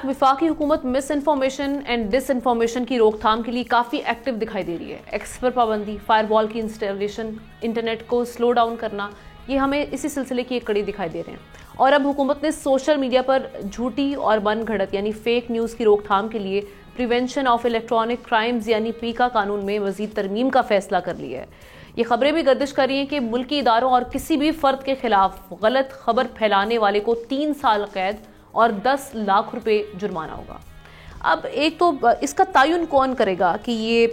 وفاقی حکومت مس information and dish information کی روک تھام کے لیے کافی ایکٹیو دکھائی دے رہی ہے. ایکس پر پابندی, فائر وال کی انسٹالیشن, انٹرنیٹ کو سلو ڈاؤن کرنا, یہ ہمیں اسی سلسلے کی ایک کڑی دکھائی دے رہے ہیں. اور اب حکومت نے سوشل میڈیا پر جھوٹی اور من گھڑت یعنی فیک نیوز کی روک تھام کے لیے پریونشن آف الیکٹرانک کرائمز یعنی پیکا قانون میں مزید ترمیم کا فیصلہ کر لیا ہے. یہ خبریں بھی گردش کر رہی ہیں کہ ملکی اداروں اور کسی بھی فرد کے خلاف غلط خبر پھیلانے والے کو 3 سال قید اور 10 لاکھ روپے جرمانہ ہوگا. اب ایک تو اس کا تعین کون کرے گا کہ یہ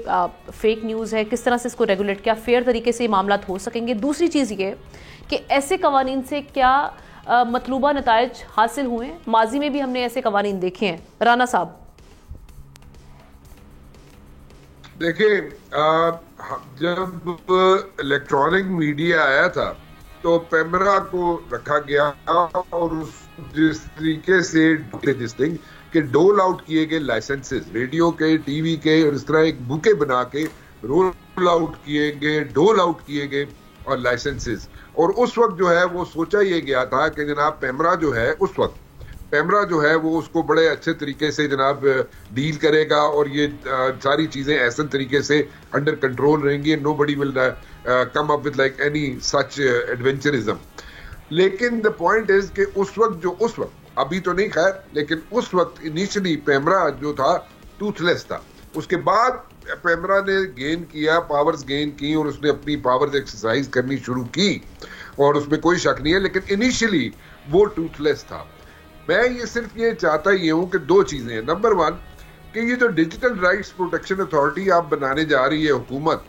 فیک نیوز ہے, کس طرح سے اس کو ریگولیٹ, کیا فیئر طریقے سے یہ معاملات ہو سکیں گے. دوسری چیز یہ کہ ایسے قوانین سے کیا مطلوبہ نتائج حاصل ہوئے ہیں. ماضی میں بھی ہم نے ایسے قوانین دیکھے ہیں. رانا صاحب دیکھیں, جب الیکٹرانک میڈیا آیا تھا تو پیمرا کو رکھا گیا اور جس طریقے سے کہ ڈول آؤٹ کیے گئے لائسنسز ریڈیو کے, ٹی وی کے, اور اس طرح ایک بوکے بنا کے رول آؤٹ کیے گئے, ڈول آؤٹ کیے گئے اور لائسنسز. اور اس وقت جو ہے وہ سوچا یہ گیا تھا کہ جناب پیمرا جو ہے اس وقت پیمرا جو ہے وہ اس کو بڑے اچھے طریقے سے جناب ڈیل کرے گا اور یہ ساری چیزیں ایسے طریقے سے انڈر کنٹرول رہیں گی. Nobody will come up with like any such adventurism. لیکن دا پوائنٹ از کہ اس وقت ابھی تو نہیں خیر, لیکن اس وقت انیشلی پیمرا جو تھا ٹوتھ لیس تھا. اس کے بعد پیمرا نے گین کیا, پاورز گین کی, اور اس نے اپنی پاورز ایکسرسائز کرنی شروع کی, اور اس میں کوئی شک نہیں ہے. لیکن انیشلی وہ ٹوتھ لیس تھا. میں یہ صرف یہ چاہتا یہ ہوں کہ 2 چیزیں ہیں. نمبر 1 کہ یہ جو ڈیجیٹل رائٹس پروٹیکشن اتھارٹی آپ بنانے جا رہی ہے حکومت,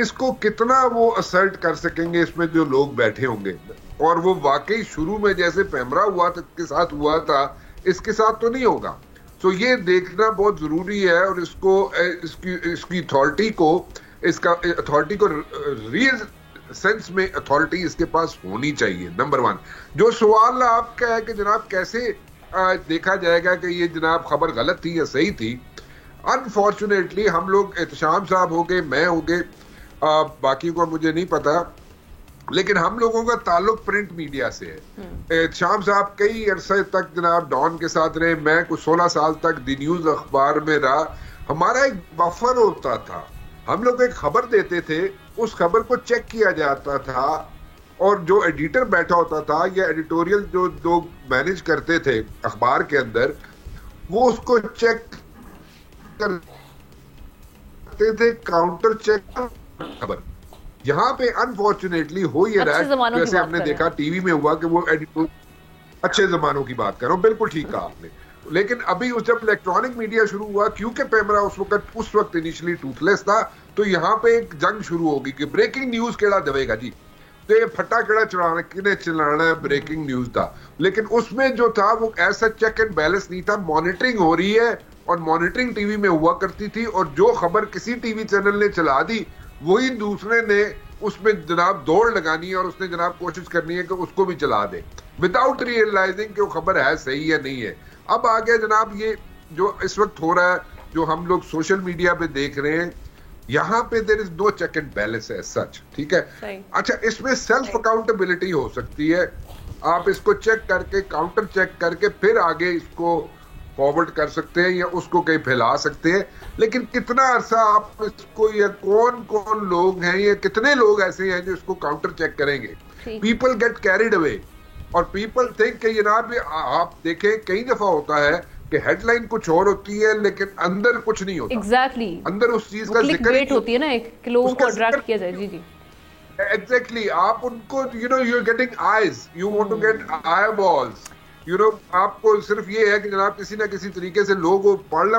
اس کو کتنا وہ اسرٹ کر سکیں گے اس میں جو لوگ بیٹھے ہوں گے, اور وہ واقعی شروع میں جیسے پیمرا کے ساتھ ہوا تھا اس کے ساتھ تو نہیں ہوگا. سو یہ دیکھنا بہت ضروری ہے, اور اس کی اتھارٹی کو ریئل سینس میں اتھارٹی اس کے پاس ہونی چاہیے. نمبر 1. جو سوال آپ کا ہے کہ جناب کیسے دیکھا جائے گا کہ یہ جناب خبر غلط تھی یا صحیح تھی, انفارچونیٹلی ہم لوگ, احتشام صاحب ہو گئے, میں ہو گئے, باقی کو مجھے نہیں پتا, لیکن ہم لوگوں کا تعلق پرنٹ میڈیا سے ہے. احتشام صاحب کئی عرصے تک جناب ڈان کے ساتھ رہے, میں کچھ 16 سال تک دی نیوز اخبار میں رہا. ہمارا ایک بفر ہوتا تھا, ہم لوگ ایک خبر دیتے تھے, اس خبر کو چیک کیا جاتا تھا, اور جو ایڈیٹر بیٹھا ہوتا تھا یا ایڈیٹوریل جو لوگ مینج کرتے تھے اخبار کے اندر, وہ اس کو چیک کرتے تھے, کاؤنٹر چیک خبر. یہاں پہ انفارچونیٹلی ہو یہ رہا ہے جیسے ہم نے دیکھا ٹی وی میں ہوا کہ وہ ایڈیٹور, اچھے زمانوں کی بات کر رہا ہوں, بالکل ٹھیک کہا آپ نے. لیکن ابھی جب الیکٹرانک میڈیا شروع ہوا, کیونکہ پیمرا اس وقت انیشلی ٹوتھ لیس تھا, تو یہاں پہ ایک جنگ شروع ہوگی کہ بریکنگ نیوز کیڑا دوے گا جی, تو یہ پھٹا کیڑا چلانا ہے, بریکنگ نیوز تھا. لیکن اس میں جو تھا وہ ایسا چیک اینڈ بیلنس نہیں تھا. مانیٹرنگ ہو رہی ہے, اور مانیٹرنگ ٹی وی میں ہوا کرتی تھی, اور جو خبر کسی ٹی وی چینل نے چلا دی وہی دوسرے نے اس میں جناب دوڑ لگانی ہے, اور اس نے جناب کوشش کرنی ہے کہ اس کو بھی چلا دے وداؤٹ ریئلائزنگ کہ وہ خبر ہے صحیح یا نہیں ہے. اب آگے جناب یہ جو اس وقت ہو رہا ہے, جو ہم لوگ سوشل میڈیا پہ دیکھ رہے ہیں, یہاں پہ دیر از نو چیک اینڈ بیلنس ہے سچ. ٹھیک ہے, اچھا اس میں سیلف اکاؤنٹیبلٹی ہو سکتی ہے, آپ اس کو چیک کر کے, کاؤنٹر چیک کر کے پھر آگے اس کو فارورڈ کر سکتے ہیں یا اس کو کہیں پھیلا سکتے ہیں. لیکن کتنا عرصہ آپ اس کو, یا کون لوگ ہیں, یا کتنے لوگ ایسے ہیں جو اس کو کاؤنٹر چیک کریں گے. پیپل گیٹ کیریڈ اوے, اور پیپل تھنک کہ جناب آپ دیکھیں کئی دفعہ ہوتا ہے کہ ہیڈ لائن کچھ اور ہوتی ہے لیکن اندر کچھ نہیں ہوتا. ایگزیکٹلی, اندر اس چیز کا ذکر ہوتی ہے نا, ایک لوگوں کو اٹریکٹ کیا جائے. جی جی ایگزیکٹلی, آپ ان کو you are getting eyes, you want to get eyeballs, آپ کو صرف یہ ہے کہ جناب کسی نہ کسی طریقے سے لوگ وہ پڑھ لیں,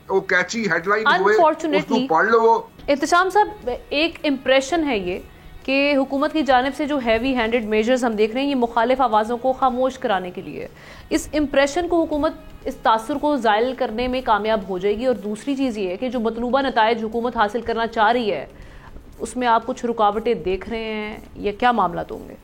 وہ کیچی ہیڈ لائن ہوئے اس کو پڑھ لو. احتشام صاحب, ایک امپریشن ہے یہ کہ حکومت کی جانب سے جو ہیوی ہینڈڈ میجرز ہم دیکھ رہے ہیں یہ مخالف آوازوں کو خاموش کرانے کے لیے, اس امپریشن کو حکومت اس تاثر کو زائل کرنے میں کامیاب ہو جائے گی. اور دوسری چیز یہ ہے کہ جو مطلوبہ نتائج حکومت حاصل کرنا چاہ رہی ہے اس میں آپ کچھ رکاوٹیں دیکھ رہے ہیں, یا کیا معاملات ہوں گے؟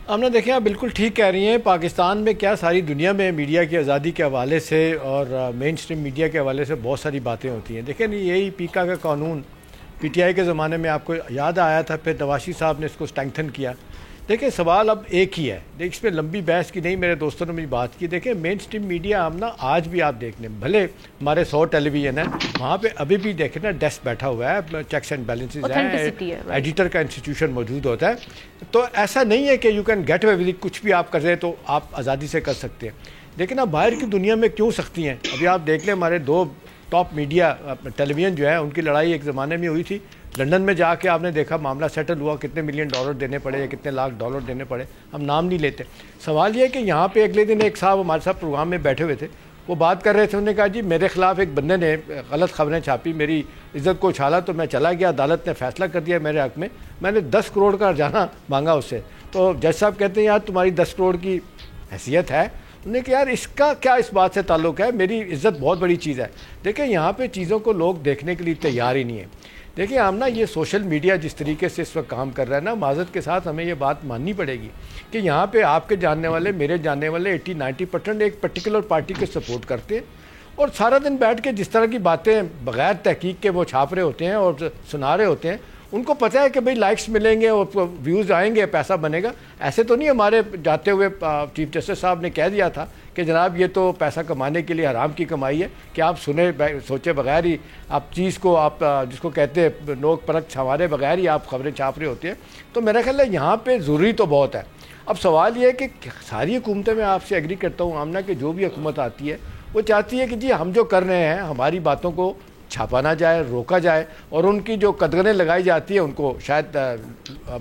ہم نے دیکھیں, آپ بالکل ٹھیک کہہ رہی ہیں. پاکستان میں کیا ساری دنیا میں میڈیا کی آزادی کے حوالے سے اور مین اسٹریم میڈیا کے حوالے سے بہت ساری باتیں ہوتی ہیں. دیکھیں یہی پیکا کا قانون پی ٹی آئی کے زمانے میں آپ کو یاد آیا تھا, پھر نواز شریف صاحب نے اس کو اسٹرینگتھن کیا. دیکھیں سوال اب ایک ہی ہے، دیکھ اس میں لمبی بحث کی نہیں، میرے دوستوں نے مجھے بات کی. دیکھیں مین اسٹریم میڈیا ہم نا آج بھی آپ دیکھ لیں، بھلے ہمارے 100 ٹیلی ویژن ہیں، وہاں پہ ابھی بھی دیکھیں نا ڈیسک بیٹھا ہوا ہے، چیکس اینڈ بیلنسز ہیں، ایڈیٹر کا انسٹیٹیوشن موجود ہوتا ہے. تو ایسا نہیں ہے کہ you can get away with کچھ بھی آپ کر رہے تو آپ آزادی سے کر سکتے ہیں. لیکن اب باہر کی دنیا میں کیوں سختی ہیں؟ ابھی آپ دیکھ لیں ہمارے 2 ٹاپ میڈیا ٹیلی ویژن جو ہے ان کی لڑائی ایک زمانے میں ہوئی تھی لنڈن میں جا کے، آپ نے دیکھا معاملہ سیٹل ہوا، کتنے ملین ڈالر دینے پڑے یا کتنے لاکھ ڈالر دینے پڑے، ہم نام نہیں لیتے. سوال یہ ہے کہ یہاں پہ اگلے دن ایک صاحب ہمارے ساتھ پروگرام میں بیٹھے ہوئے تھے، وہ بات کر رہے تھے، انہوں نے کہا جی میرے خلاف ایک بندے نے غلط خبریں چھاپی، میری عزت کو اچھالا، تو میں چلا گیا، عدالت نے فیصلہ کر دیا میرے حق میں نے 10 کروڑ کا ہرجانہ مانگا اس سے. تو جج صاحب کہتے ہیں یار تمہاری 10 کروڑ کی حیثیت ہے؟ انہوں نے کہا یار اس کا کیا اس بات سے تعلق ہے، میری عزت بہت بڑی چیز ہے. دیکھیں یہاں پہ چیزوں کو لوگ دیکھنے کے لیے تیار ہی نہیں ہیں. دیکھیں ہم نا یہ سوشل میڈیا جس طریقے سے اس وقت کام کر رہا ہے نا، معذرت کے ساتھ ہمیں یہ بات ماننی پڑے گی کہ یہاں پہ آپ کے جاننے والے، میرے جاننے والے 80-90% ایک پرٹیکولر پارٹی کے سپورٹ کرتے ہیں، اور سارا دن بیٹھ کے جس طرح کی باتیں بغیر تحقیق کے وہ چھاپ رہے ہوتے ہیں اور سنا رہے ہوتے ہیں. ان کو پتہ ہے کہ بھئی لائکس ملیں گے اور ویوز آئیں گے، پیسہ بنے گا. ایسے تو نہیں ہمارے جاتے ہوئے چیف جسٹس صاحب نے کہہ دیا تھا کہ جناب یہ تو پیسہ کمانے کے لیے حرام کی کمائی ہے کہ آپ سوچے بغیر ہی آپ چیز کو، آپ جس کو کہتے ہیں نوک پرکھ چھوارے بغیر ہی آپ خبریں چھاپ رہے ہوتے ہیں. تو میرا خیال ہے یہاں پہ ضروری تو بہت ہے. اب سوال یہ ہے کہ ساری حکومتیں، میں آپ سے ایگری کرتا ہوں آمنہ، کہ جو بھی حکومت آتی ہے وہ چاہتی ہے کہ جی ہم جو کر رہے ہیں ہماری باتوں کو چھاپا نہ جائے، روکا جائے، اور ان کی جو قدغنیں لگائی جاتی ہیں ان کو شاید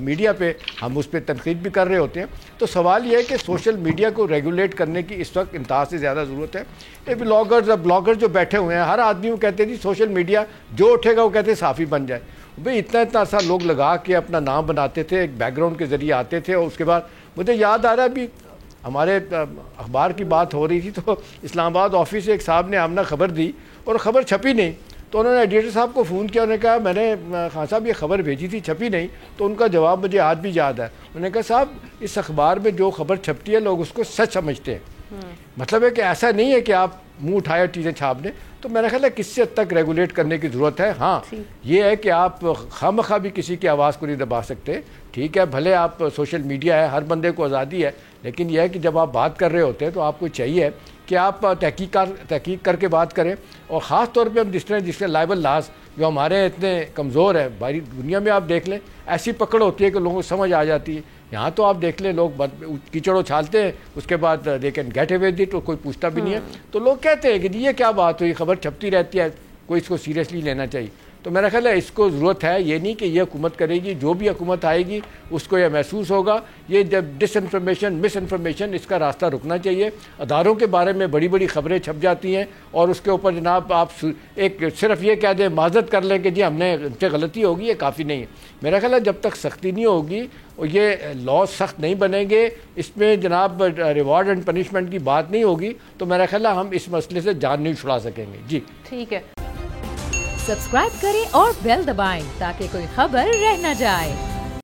میڈیا پہ ہم اس پہ تنقید بھی کر رہے ہوتے ہیں. تو سوال یہ ہے کہ سوشل میڈیا کو ریگولیٹ کرنے کی اس وقت انتہا سے زیادہ ضرورت ہے. یہ بلاگر جو بیٹھے ہوئے ہیں، ہر آدمی کو کہتے ہیں جی سوشل میڈیا جو اٹھے گا وہ کہتے ہیں صحافی بن جائے. بھئی اتنا سا لوگ لگا کے اپنا نام بناتے تھے، ایک بیک گراؤنڈ کے ذریعے آتے تھے، اور اس کے بعد مجھے یاد آ رہا ہے ابھی ہمارے اخبار کی بات ہو رہی تھی تو اسلام آباد آفس سے ایک صاحب نے آمنہ خبر دی اور خبر چھپی نہیں. تو انہوں نے ایڈیٹر صاحب کو فون کیا، انہوں نے کہا میں نے خان صاحب یہ خبر بھیجی تھی، چھپی نہیں. تو ان کا جواب مجھے آج بھی یاد ہے. انہوں نے کہا صاحب اس اخبار میں جو خبر چھپتی ہے لوگ اس کو سچ سمجھتے ہیں. مطلب ہے کہ ایسا نہیں ہے کہ آپ منہ اٹھائے چیزیں چھاپ دیں. تو میرا خیال ہے کس حد تک ریگولیٹ کرنے کی ضرورت ہے. ہاں یہ ہے کہ آپ خواہ بھی کسی کی آواز کو نہیں دبا سکتے. ٹھیک ہے بھلے آپ سوشل میڈیا ہے، ہر بندے کو آزادی ہے، لیکن یہ ہے کہ جب آپ بات کر رہے ہوتے ہیں تو آپ کو چاہیے کہ آپ تحقیق کر کے بات کریں. اور خاص طور پہ ہم جس طرح لائبل لاز جو ہمارے اتنے کمزور ہے، باہری دنیا میں آپ دیکھ لیں ایسی پکڑ ہوتی ہے کہ لوگوں کو سمجھ آ جاتی ہے. یہاں تو آپ دیکھ لیں لوگ کیچڑ اچھالتے ہیں، اس کے بعد they can get away with it, کوئی پوچھتا بھی نہیں ہے. تو لوگ کہتے ہیں کہ جی یہ کیا بات ہوئی، خبر چھپتی رہتی ہے، کوئی اس کو سیریسلی لینا چاہیے. تو میرا خیال ہے اس کو ضرورت ہے، یہ نہیں کہ یہ حکومت کرے گی، جو بھی حکومت آئے گی اس کو یہ محسوس ہوگا یہ جب ڈس انفارمیشن، مس انفارمیشن، اس کا راستہ رکنا چاہیے. اداروں کے بارے میں بڑی بڑی خبریں چھپ جاتی ہیں اور اس کے اوپر جناب آپ ایک صرف یہ کہہ دیں، معذرت کر لیں کہ جی ہم نے ان سے غلطی ہوگی، یہ کافی نہیں ہے. میرا خیال ہے جب تک سختی نہیں ہوگی اور یہ لاء سخت نہیں بنیں گے، اس میں جناب ریوارڈ اینڈ پنشمنٹ کی بات نہیں ہوگی، تو میرا خیال ہے ہم اس مسئلے سے جان نہیں چھڑا سکیں گے. جی ٹھیک ہے، سبسکرائب کریں اور بیل دبائیں تاکہ کوئی خبر رہ نہ جائے.